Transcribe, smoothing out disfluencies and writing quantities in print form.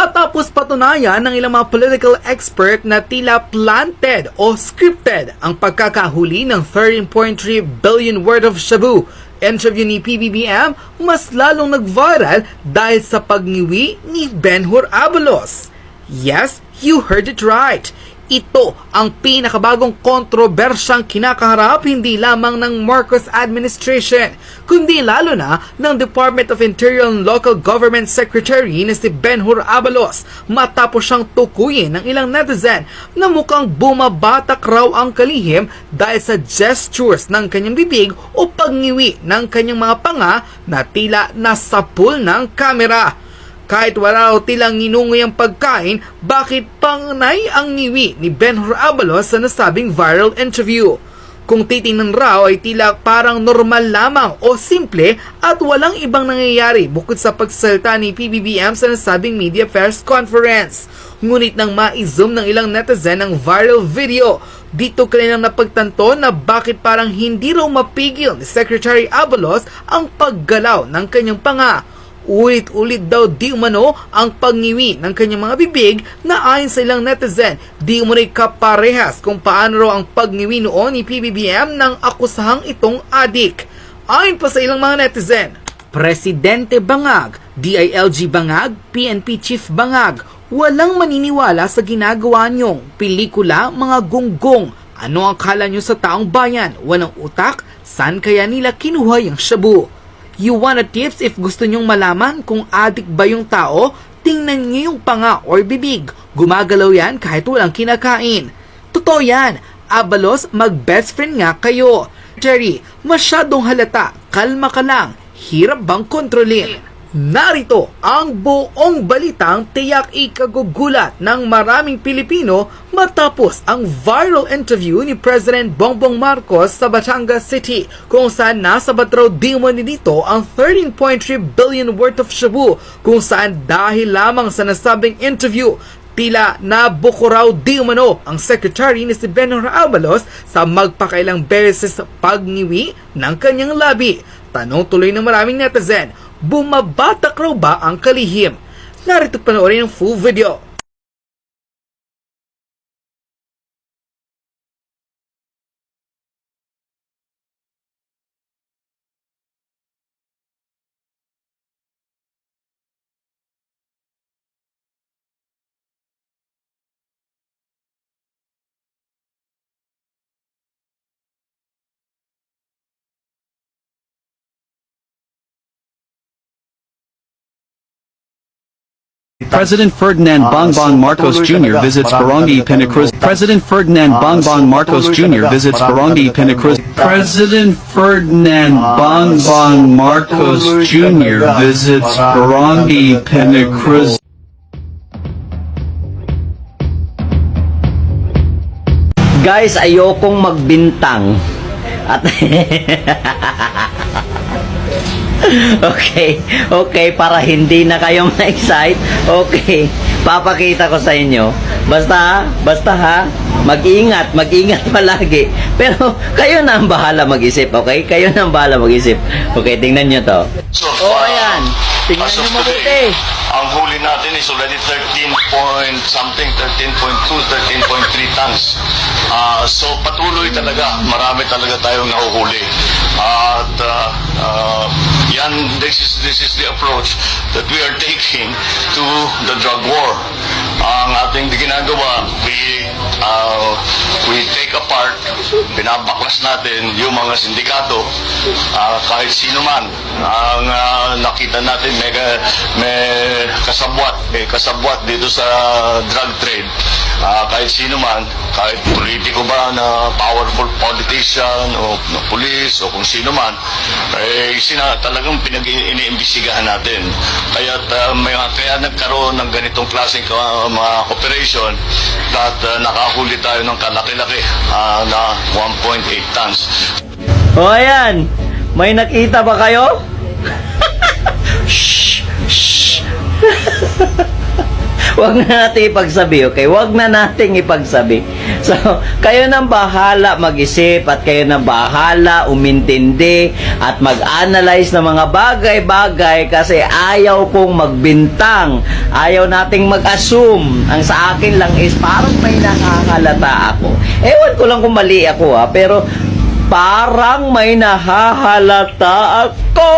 Matapos patunayan ng ilang mga political expert na tila planted o scripted ang pagkakahuli ng 13.3 billion worth of shabu, interview ni PBBM mas lalong nag-viral dahil sa pagniwi ni Benhur Abalos. Yes, you heard it right. Ito ang pinakabagong kontrobersyang kinakaharap hindi lamang ng Marcos administration, kundi lalo na ng Department of Interior and Local Government Secretary na si Benhur Abalos matapos siyang tukuyin ng ilang netizen na mukhang bumabatak raw ang kalihim dahil sa gestures ng kanyang bibig o pagniwi ng kanyang mga panga na tila nasapul ng kamera. Kahit wala raw tilang ninungoy ang pagkain, bakit pangnay ang niwi ni Benhur Abalos sa nasabing viral interview? Kung titingnan raw ay tila parang normal lamang o simple at walang ibang nangyayari bukod sa pagsalita ni PBBM sa nasabing media affairs conference. Ngunit nang ma-zoom ng ilang netizen ang viral video, dito kanilang napagtanto na bakit parang hindi raw mapigil ni Secretary Abalos ang paggalaw ng kanyang panga. Ulit-ulit daw di umano ang pagniwi ng kanyang mga bibig na ayon sa ilang netizen, di umano'y kaparehas kung paano raw ang pagniwi noon ni PBBM ng akusahang itong adik. Ayon pa sa ilang mga netizen, Presidente Bangag, DILG Bangag, PNP Chief Bangag, walang maniniwala sa ginagawa niyong pelikula mga gunggong. Ano ang akala niyo sa taong bayan? Walang utak? Saan kaya nila kinuha yung shabu? You wanna tips if gusto nyong malaman kung adik ba yung tao? Tingnan nyo yung panga or bibig. Gumagalaw yan kahit walang kinakain. Totoo yan. Abalos, mag-best friend nga kayo. Jerry, masyadong halata. Kalma ka lang. Hirap bang kontrolin? Narito ang buong balitang tiyak ikagugulat ng maraming Pilipino matapos ang viral interview ni President Bongbong Marcos sa Batangas City kung saan nasa batraw di umano dito ang 13.3 billion worth of shabu kung saan dahil lamang sa nasabing interview tila nabuko raw di umano ang secretary ni si Benhur Abalos sa magpakailang beses pagniwi ng kanyang labi. Tanong tuloy ng maraming netizen, bumabatak raw ba ang kalihim? Narito panoorin ang full video. President Ferdinand Bongbong Marcos Jr. visits Barangay Pinacruz. President Ferdinand Bongbong Marcos Jr. visits Barangay Pinacruz. President Ferdinand Bongbong Marcos Jr. visits Barangay Pinacruz. Guys, ayokong magbintang. At Okay, para hindi na kayo ma-excite. Okay, papakita ko sa inyo. Basta ha, mag-ingat palagi. Pero kayo na ang bahala mag-isip, okay? Kayo na ang bahala mag-isip. Okay, tingnan nyo to. Ayan. Tingnan nyo mabuti. Ang huli natin is already 13.2, 13.3 tons. So patuloy talaga, marami talaga tayong nahuhuli. At this is the approach that we are taking to the drug war. Ang ating ginagawa, we take apart, binabaklas natin yung mga sindikato, kahit sino man. Ang nakita natin may kasabwat dito sa drug trade. Kahit sino man, kahit politiko ba na powerful politician o na police o kung sino man, talagang iniimbestigahan natin. Kaya nagkaroon ng ganitong klaseng mga operation at nakahuli tayo ng kalaki-laki na 1.8 tons. Ayan. May nakita ba kayo? Shh. Huwag na natin ipagsabi, okay? Huwag na nating ipagsabi. So, kayo nang bahala mag-isip at kayo nang bahala umintindi at mag-analyze ng mga bagay-bagay kasi ayaw kong magbintang. Ayaw nating mag-assume. Ang sa akin lang is parang may nakakalata ako. Ewan ko lang kung mali ako pero parang may nahahalata ako.